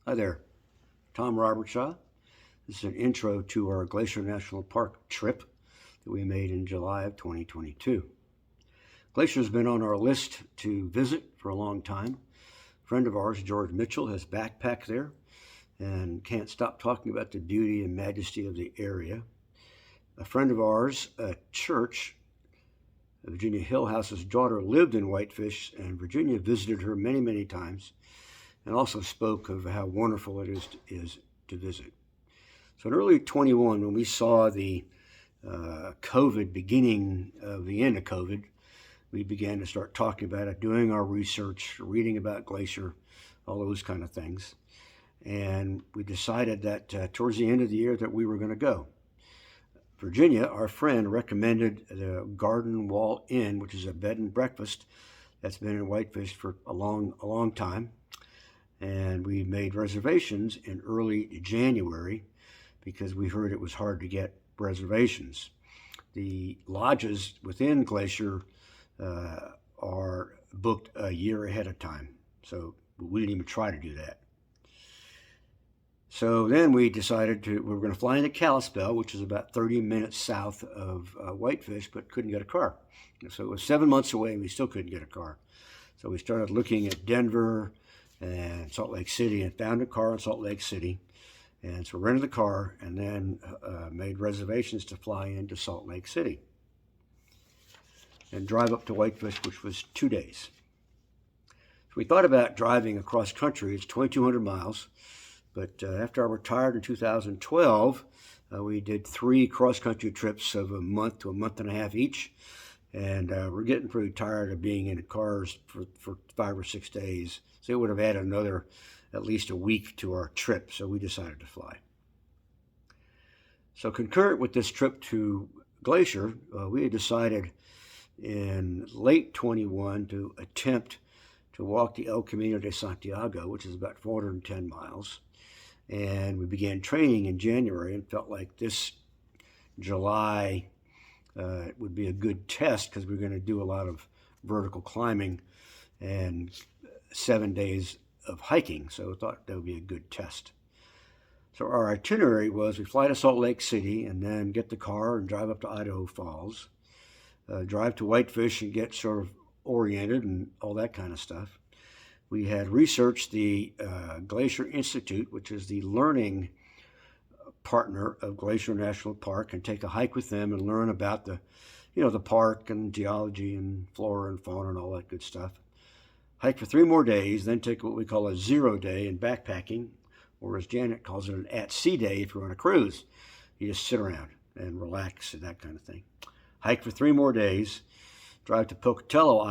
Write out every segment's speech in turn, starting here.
Hi there, Tom Robertshaw. This is an intro to our Glacier National Park trip that we made in July of 2022. Glacier's been on our list to visit for a long time. A friend of ours, George Mitchell, has backpacked there and can't stop talking about the beauty and majesty of the area. A friend of ours, a church, Virginia Hillhouse's daughter, lived in Whitefish, and Virginia visited her many, many times, and also spoke of how wonderful it is to visit. So in early 21, when we saw the COVID beginning of the end of COVID, we began to start talking about it, doing our research, reading about Glacier, all those kind of things. And we decided that towards the end of the year that we were going to go. Virginia, our friend, recommended the Garden Wall Inn, which is a bed and breakfast that's been in Whitefish for a long time. And we made reservations in early January because we heard it was hard to get reservations. The lodges within Glacier are booked a year ahead of time, so we didn't even try to do that. So then we decided we were going to fly into Kalispell, which is about 30 minutes south of Whitefish, but couldn't get a car. So it was 7 months away and we still couldn't get a car. So we started looking at Denver and Salt Lake City, and found a car in Salt Lake City. And so rented the car and then made reservations to fly into Salt Lake City and drive up to Whitefish, which was 2 days. So we thought about driving across country. It's 2,200 miles. But after I retired in 2012, we did 3 cross-country trips of a month to a month and a half each. And we're getting pretty tired of being in cars for 5 or 6 days. So it would have added another at least a week to our trip. So we decided to fly. So concurrent with this trip to Glacier, we had decided in late 21 to attempt to walk the El Camino de Santiago, which is about 410 miles. And we began training in January and felt like this July it would be a good test because we're going to do a lot of vertical climbing and 7 days of hiking. So I thought that would be a good test. So our itinerary was we fly to Salt Lake City and then get the car and drive up to Idaho Falls, drive to Whitefish and get sort of oriented and all that kind of stuff. We had researched the Glacier Institute, which is the learning partner of Glacier National Park, and take a hike with them and learn about the park and geology and flora and fauna and all that good stuff. Hike for 3 more days, then take what we call a 0 day in backpacking, or as Janet calls it, an at-sea day if you're on a cruise. You just sit around and relax and that kind of thing. Hike for 3 more days, drive to Pocatello,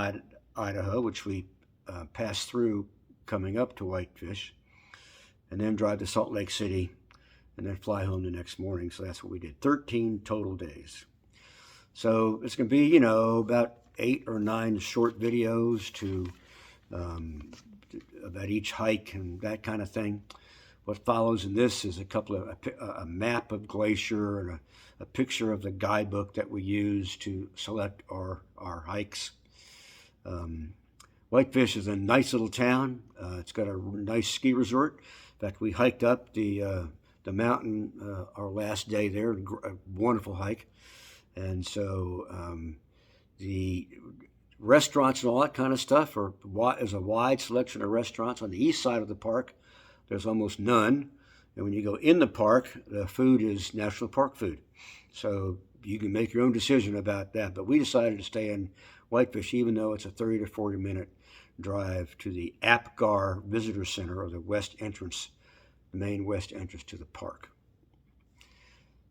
Idaho, which we passed through coming up to Whitefish, and then drive to Salt Lake City, and then fly home the next morning. So that's what we did, 13 total days. So it's going to be, about 8 or 9 short videos about each hike and that kind of thing. What follows in this is a map of Glacier and a picture of the guidebook that we use to select our hikes. Whitefish is a nice little town. It's got a nice ski resort. In fact, we hiked up the mountain our last day there, a wonderful hike. And so the restaurants and all that kind of stuff there's a wide selection of restaurants. On the east side of the park, there's almost none. And when you go in the park, the food is national park food. So you can make your own decision about that. But we decided to stay in Whitefish, even though it's a 30 to 40 minute drive to the Apgar Visitor Center, or the main west entrance to the park.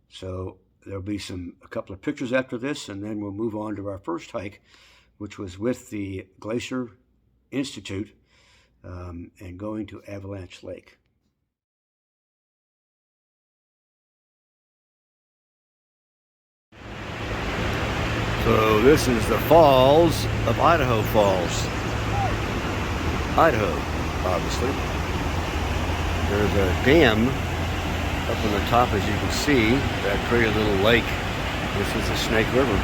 So there'll be a couple of pictures after this, and then we'll move on to our first hike, which was with the Glacier Institute and going to Avalanche Lake. So this is the falls of Idaho Falls. Idaho, obviously. There's a dam up on the top, as you can see, that created a little lake. This is the Snake River.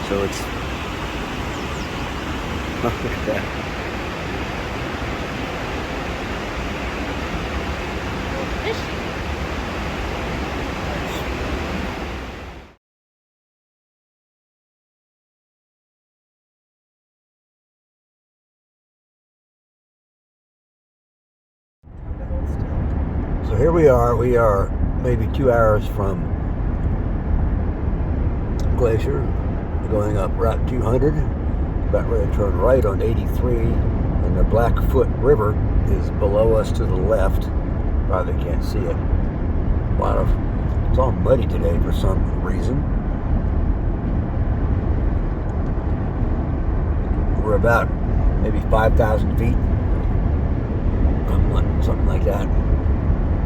So it's, look at that. here we are. We are maybe 2 hours from Glacier, going up Route 200, about ready to turn right on 83, and the Blackfoot River is below us to the left. Probably can't see it. It's all muddy today for some reason. We're about maybe 5,000 feet, something like that.